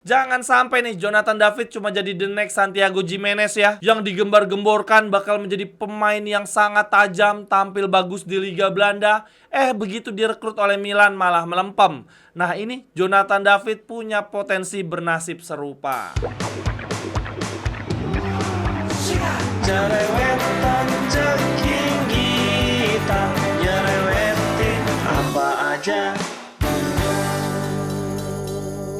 Jangan sampai nih Jonathan David cuma jadi the next Santiago Gimenez ya, yang digembar-gemborkan bakal menjadi pemain yang sangat tajam, tampil bagus di Liga Belanda. Begitu direkrut oleh Milan malah melempem. Nah ini Jonathan David punya potensi bernasib serupa. Jerewetan ceking kita, nyerewetin apa aja.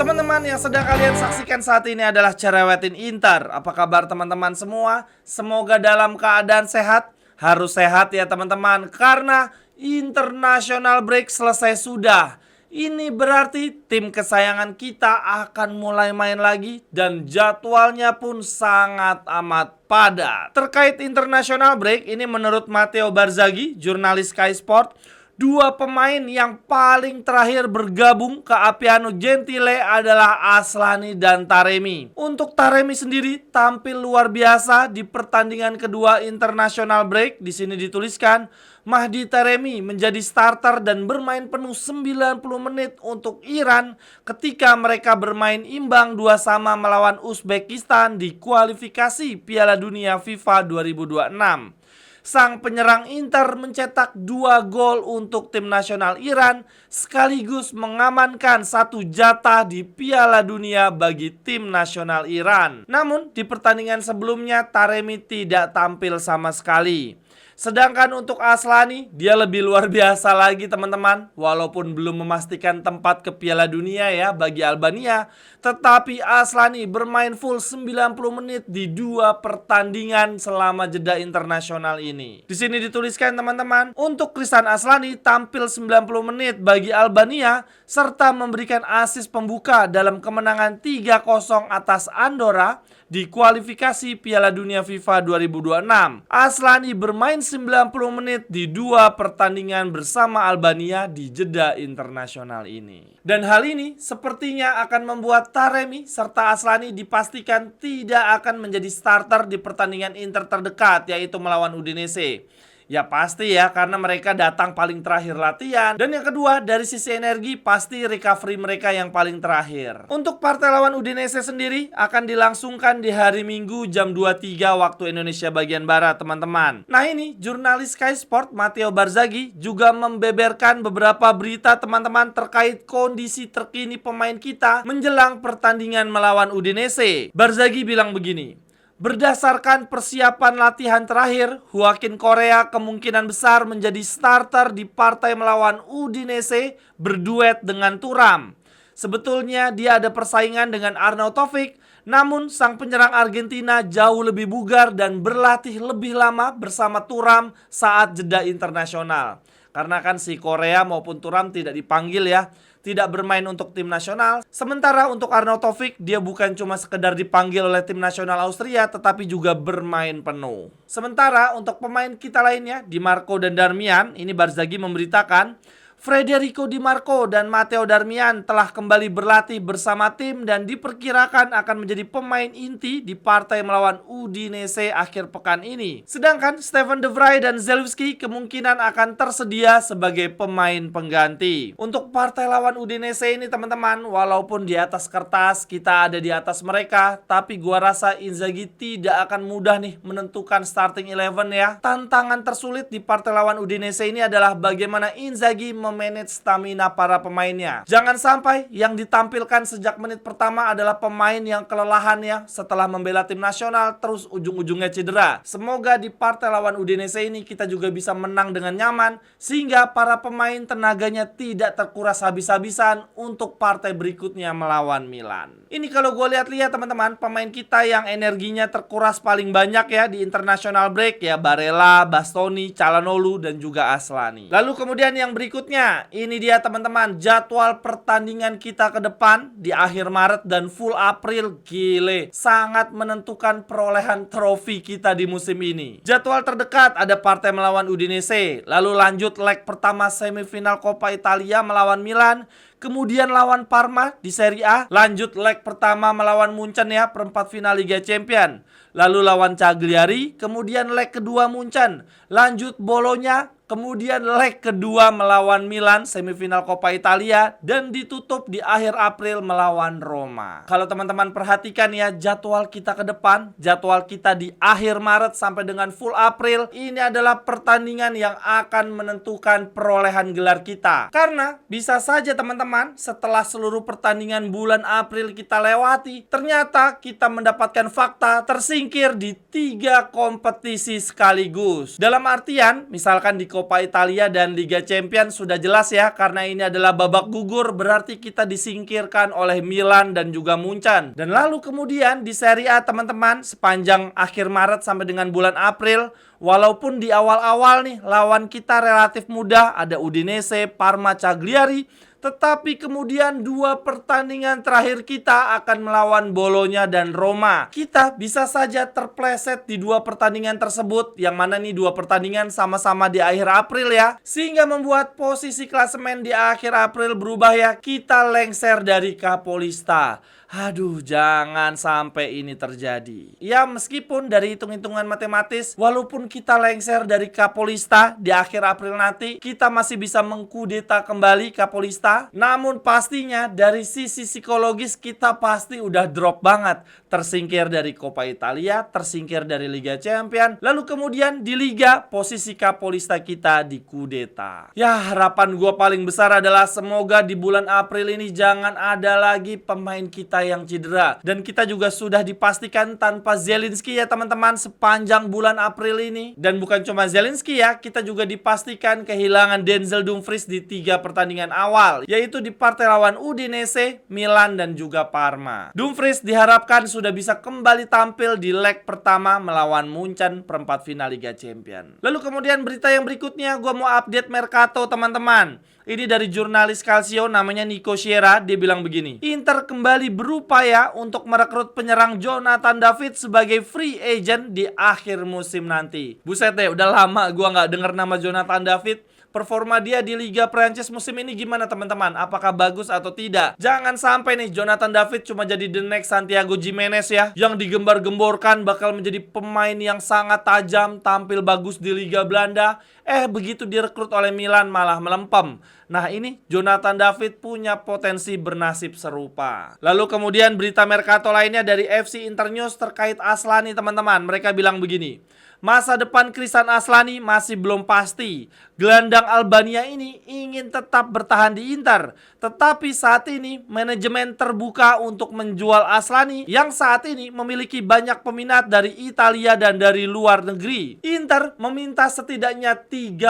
Teman-teman yang sedang kalian saksikan saat ini adalah Cerewetin Inter. Apa kabar teman-teman semua? Semoga dalam keadaan sehat. Harus sehat ya teman-teman, karena international break selesai sudah. Ini berarti tim kesayangan kita akan mulai main lagi dan jadwalnya pun sangat amat padat. Terkait international break ini, menurut Matteo Barzaghi, jurnalis Sky Sport, dua pemain yang paling terakhir bergabung ke Appiano Gentile adalah Aslani dan Taremi. Untuk Taremi sendiri tampil luar biasa di pertandingan kedua international break. Di sini dituliskan Mahdi Taremi menjadi starter dan bermain penuh 90 menit untuk Iran ketika mereka bermain imbang 2-2 melawan Uzbekistan di kualifikasi Piala Dunia FIFA 2026. Sang penyerang Inter mencetak 2 gol untuk tim nasional Iran sekaligus mengamankan 1 jatah di Piala Dunia bagi tim nasional Iran. Namun di pertandingan sebelumnya Taremi tidak tampil sama sekali. Sedangkan untuk Aslani, dia lebih luar biasa lagi teman-teman. Walaupun belum memastikan tempat ke Piala Dunia ya bagi Albania, tetapi Aslani bermain full 90 menit di 2 pertandingan selama jeda internasional ini. Di sini dituliskan teman-teman, untuk Krishan Aslani tampil 90 menit bagi Albania serta memberikan assist pembuka dalam kemenangan 3-0 atas Andorra di kualifikasi Piala Dunia FIFA 2026. Aslani bermain 90 menit di 2 pertandingan bersama Albania di jeda internasional ini. Dan hal ini sepertinya akan membuat Taremi serta Aslani dipastikan tidak akan menjadi starter di pertandingan Inter terdekat, yaitu melawan Udinese. Ya pasti ya, karena mereka datang paling terakhir latihan. Dan yang kedua, dari sisi energi pasti recovery mereka yang paling terakhir. Untuk partai lawan Udinese sendiri akan dilangsungkan di hari Minggu jam 23 waktu Indonesia bagian Barat teman-teman. Nah ini, jurnalis Sky Sport Matteo Barzaghi juga membeberkan beberapa berita teman-teman terkait kondisi terkini pemain kita menjelang pertandingan melawan Udinese. Barzaghi bilang begini, berdasarkan persiapan latihan terakhir, Joaquin Correa kemungkinan besar menjadi starter di partai melawan Udinese berduet dengan Thuram. Sebetulnya dia ada persaingan dengan Arnautovic, namun sang penyerang Argentina jauh lebih bugar dan berlatih lebih lama bersama Thuram saat jeda internasional. Karena kan si Correa maupun Thuram tidak dipanggil ya, tidak bermain untuk tim nasional. Sementara untuk Arnautovic, dia bukan cuma sekedar dipanggil oleh tim nasional Austria, tetapi juga bermain penuh. Sementara untuk pemain kita lainnya, Di Marco dan Darmian, ini Barzaghi memberitakan Federico Di Marco dan Matteo Darmian telah kembali berlatih bersama tim dan diperkirakan akan menjadi pemain inti di partai melawan Udinese akhir pekan ini. Sedangkan Steven De Vrij dan Zelewski kemungkinan akan tersedia sebagai pemain pengganti. Untuk partai lawan Udinese ini teman-teman, walaupun di atas kertas kita ada di atas mereka, tapi gua rasa Inzaghi tidak akan mudah nih menentukan starting 11 ya. Tantangan tersulit di partai lawan Udinese ini adalah bagaimana Inzaghi memanage stamina para pemainnya. Jangan sampai yang ditampilkan sejak menit pertama adalah pemain yang kelelahan ya setelah membela tim nasional terus ujung-ujungnya cedera. Semoga di partai lawan Udinese ini kita juga bisa menang dengan nyaman sehingga para pemain tenaganya tidak terkuras habis-habisan untuk partai berikutnya melawan Milan. Ini kalau gue lihat-lihat teman-teman, pemain kita yang energinya terkuras paling banyak ya di international break ya Barella, Bastoni, Calhanoglu dan juga Aslani. Lalu kemudian yang berikutnya, ini dia teman-teman jadwal pertandingan kita ke depan di akhir Maret dan full April. Gile, sangat menentukan perolehan trofi kita di musim ini. Jadwal terdekat ada partai melawan Udinese, lalu lanjut leg pertama semifinal Coppa Italia melawan Milan. kemudian lawan Parma di Serie A, lanjut leg pertama melawan Munchen ya, perempat final Liga Champions. Lalu lawan Cagliari, kemudian leg kedua Munchen, lanjut Bologna, kemudian leg kedua melawan Milan, semifinal Coppa Italia, dan ditutup di akhir April melawan Roma. Kalau teman-teman perhatikan ya, jadwal kita ke depan, jadwal kita di akhir Maret sampai dengan full April, ini adalah pertandingan yang akan menentukan perolehan gelar kita. Karena bisa saja teman-teman, setelah seluruh pertandingan bulan April kita lewati, ternyata kita mendapatkan fakta tersingkir di 3 kompetisi sekaligus. Dalam artian, misalkan di Coppa Italia dan Liga Champions sudah jelas ya, karena ini adalah babak gugur, berarti kita disingkirkan oleh Milan dan juga Munchen. Dan lalu kemudian di Serie A teman-teman, sepanjang akhir Maret sampai dengan bulan April, walaupun di awal-awal nih lawan kita relatif mudah, ada Udinese, Parma, Cagliari, tetapi kemudian 2 pertandingan terakhir kita akan melawan Bologna dan Roma. Kita bisa saja terpleset di 2 pertandingan tersebut, yang mana nih 2 pertandingan sama-sama di akhir April ya, sehingga membuat posisi klasemen di akhir April berubah ya. Kita lengser dari Capolista. Aduh, jangan sampai ini terjadi. Ya, meskipun dari hitung-hitungan matematis, walaupun kita lengser dari Capolista di akhir April nanti, kita masih bisa mengkudeta kembali Capolista. Namun pastinya dari sisi psikologis kita pasti udah drop banget. Tersingkir dari Coppa Italia, tersingkir dari Liga Champions, lalu kemudian di Liga, posisi Capolista kita dikudeta. Ya, harapan gue paling besar adalah semoga di bulan April ini jangan ada lagi pemain kita yang cedera. Dan kita juga sudah dipastikan tanpa Zielinski ya teman-teman sepanjang bulan April ini. Dan bukan cuma Zielinski ya, kita juga dipastikan kehilangan Denzel Dumfries di 3 pertandingan awal, yaitu di partai lawan Udinese, Milan, dan juga Parma. Dumfries diharapkan sudah bisa kembali tampil di leg pertama melawan Munchen perempat final Liga Champions. Lalu kemudian berita yang berikutnya, gue mau update Mercato teman-teman. Ini dari jurnalis Calcio namanya Nico Sierra, dia bilang begini. Inter kembali berupaya untuk merekrut penyerang Jonathan David sebagai free agent di akhir musim nanti. Buset deh, udah lama gua nggak denger nama Jonathan David. Performa dia di Liga Prancis musim ini gimana teman-teman? Apakah bagus atau tidak? Jangan sampai nih Jonathan David cuma jadi the next Santiago Gimenez ya, yang digembar-gemborkan bakal menjadi pemain yang sangat tajam, tampil bagus di Liga Belanda. Begitu direkrut oleh Milan malah melempem. Nah, ini Jonathan David punya potensi bernasib serupa. Lalu kemudian berita Mercato lainnya dari FC Internews terkait Aslani teman-teman. Mereka bilang begini. Masa depan Krisan Aslani masih belum pasti. Gelandang Albania ini ingin tetap bertahan di Inter, tetapi saat ini manajemen terbuka untuk menjual Aslani yang saat ini memiliki banyak peminat dari Italia dan dari luar negeri. Inter meminta setidaknya 30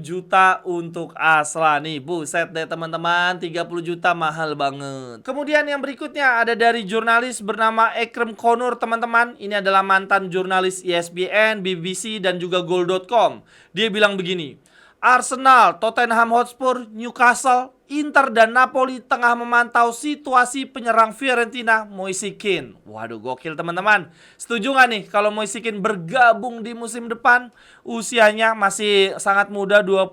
juta untuk Aslani. Buset deh teman-teman, 30 juta mahal banget. Kemudian yang berikutnya ada dari jurnalis bernama Ekrem Konur teman-teman. Ini adalah mantan jurnalis ESPN, BBC, dan juga Goal.com. Dia bilang begini. Arsenal, Tottenham Hotspur, Newcastle, Inter dan Napoli tengah memantau situasi penyerang Fiorentina Moise Kean. Waduh, gokil teman-teman. Setuju gak nih kalau Moise Kean bergabung di musim depan? Usianya masih sangat muda, 25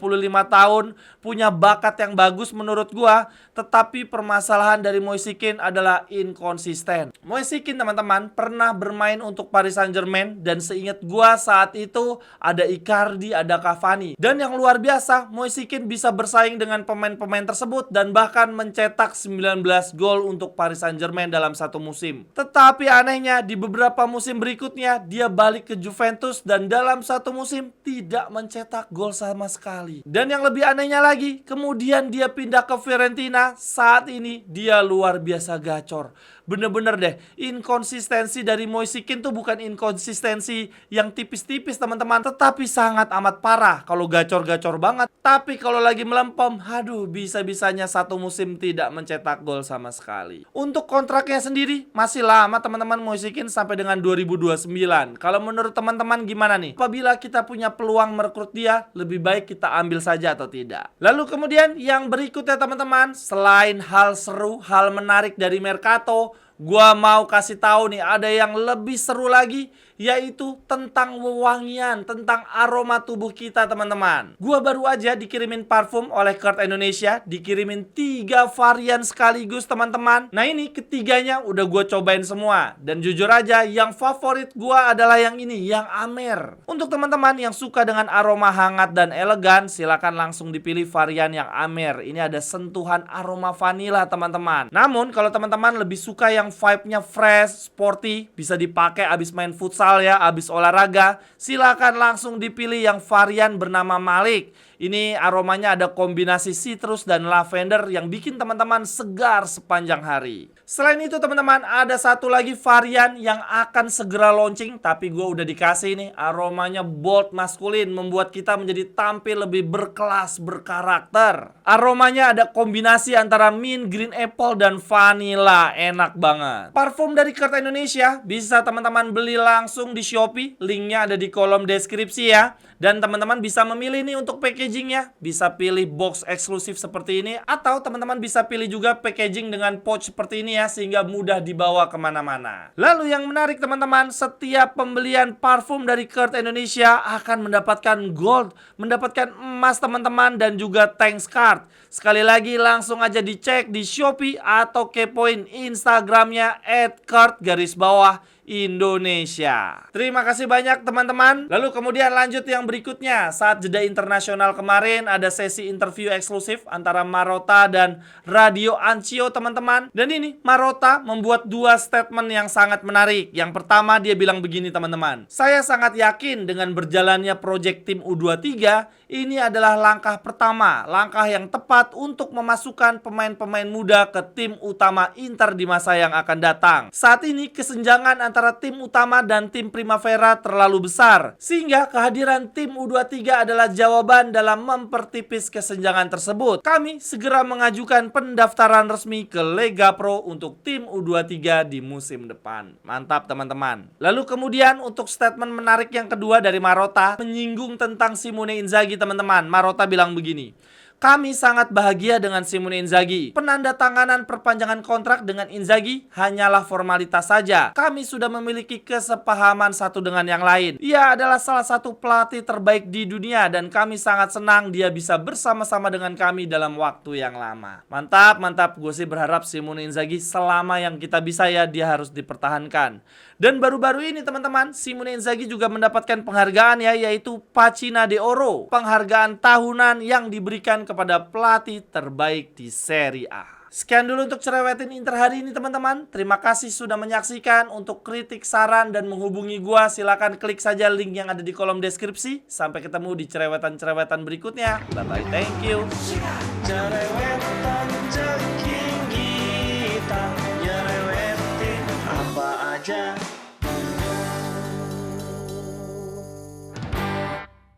tahun, punya bakat yang bagus menurut gua. Tetapi permasalahan dari Moise Kean adalah inkonsisten. Moise Kean teman-teman pernah bermain untuk Paris Saint-Germain, dan seingat gua saat itu ada Icardi, ada Cavani. Dan yang luar biasa, Moise Kean bisa bersaing dengan pemain-pemain tersebut dan bahkan mencetak 19 gol untuk Paris Saint-Germain dalam satu musim. Tetapi anehnya di beberapa musim berikutnya dia balik ke Juventus dan dalam satu musim tidak mencetak gol sama sekali. Dan yang lebih anehnya lagi, kemudian dia pindah ke Fiorentina. Saat ini dia luar biasa gacor. Bener-bener deh, inkonsistensi dari Moise Kean tuh bukan inkonsistensi yang tipis-tipis teman-teman, tetapi sangat amat parah. Kalau gacor-gacor banget, tapi kalau lagi melempem, aduh, bisa-bisanya satu musim tidak mencetak gol sama sekali. Untuk kontraknya sendiri masih lama teman-teman, Moise Kean sampai dengan 2029. Kalau menurut teman-teman gimana nih? Apabila kita punya peluang merekrut dia, lebih baik kita ambil saja atau tidak? Lalu kemudian yang berikutnya teman-teman, selain hal seru, hal menarik dari Mercato, Gua mau kasih tahu nih, ada yang lebih seru lagi, yaitu tentang wewangian, tentang aroma tubuh kita teman-teman. Gua baru aja dikirimin parfum oleh Kurt Indonesia, dikirimin 3 varian sekaligus teman-teman. Nah ini ketiganya udah gua cobain semua, dan jujur aja yang favorit gua adalah yang ini, yang Amer. Untuk teman-teman yang suka dengan aroma hangat dan elegan, silakan langsung dipilih varian yang Amer. Ini ada sentuhan aroma vanila teman-teman. Namun kalau teman-teman lebih suka yang vibe-nya fresh, sporty, bisa dipakai abis main futsal ya, abis olahraga, silakan langsung dipilih yang varian bernama Malik. Ini aromanya ada kombinasi citrus dan lavender yang bikin teman-teman segar sepanjang hari. Selain itu teman-teman, ada satu lagi varian yang akan segera launching, tapi gue udah dikasih nih, aromanya bold maskulin, membuat kita menjadi tampil lebih berkelas, berkarakter. Aromanya ada kombinasi antara mint, green apple, dan vanilla. Enak banget. Parfum dari Kurt Indonesia bisa teman-teman beli langsung di Shopee. Linknya ada di kolom deskripsi ya. Dan teman-teman bisa memilih nih untuk packagingnya. Bisa pilih box eksklusif seperti ini, atau teman-teman bisa pilih juga packaging dengan pouch seperti ini ya, sehingga mudah dibawa kemana-mana. Lalu yang menarik teman-teman, setiap pembelian parfum dari Kurt Indonesia akan mendapatkan gold, mendapatkan emas teman-teman, dan juga thanks card. Sekali lagi langsung aja dicek di Shopee atau kepoin Instagramnya @kurt_Indonesia. Terima kasih banyak teman-teman. Lalu kemudian lanjut yang berikutnya. Saat jeda internasional kemarin ada sesi interview eksklusif antara Marotta dan Radio Ancio teman-teman. Dan ini Marotta membuat 2 statement yang sangat menarik. Yang pertama dia bilang begini teman-teman. Saya sangat yakin dengan berjalannya proyek tim U23, ini adalah langkah pertama, langkah yang tepat untuk memasukkan pemain-pemain muda ke tim utama Inter di masa yang akan datang. Saat ini kesenjangan antara tim utama dan tim Primavera terlalu besar, sehingga kehadiran tim U23 adalah jawaban dalam mempertipis kesenjangan tersebut. Kami segera mengajukan pendaftaran resmi ke Lega Pro untuk tim U23 di musim depan. Mantap teman-teman. Lalu kemudian untuk statement menarik yang kedua dari Marotta, menyinggung tentang Simone Inzaghi teman-teman. Marotta bilang begini. Kami sangat bahagia dengan Simone Inzaghi. Penandatanganan perpanjangan kontrak dengan Inzaghi hanyalah formalitas saja. Kami sudah memiliki kesepahaman satu dengan yang lain. Ia adalah salah satu pelatih terbaik di dunia dan kami sangat senang dia bisa bersama-sama dengan kami dalam waktu yang lama. Mantap, mantap. Gue sih berharap Simone Inzaghi selama yang kita bisa ya, dia harus dipertahankan. Dan baru-baru ini teman-teman, Simone Inzaghi juga mendapatkan penghargaan ya, yaitu Pacina de Oro. Penghargaan tahunan yang diberikan kepada pelatih terbaik di Serie A. Sekian dulu untuk Cerewetin Inter hari ini teman-teman. Terima kasih sudah menyaksikan. Untuk kritik, saran, dan menghubungi gua, silakan klik saja link yang ada di kolom deskripsi. Sampai ketemu di cerewetan-cerewetan berikutnya. Bye-bye, thank you. Cerewetan ceking kita, nyerewetin apa aja.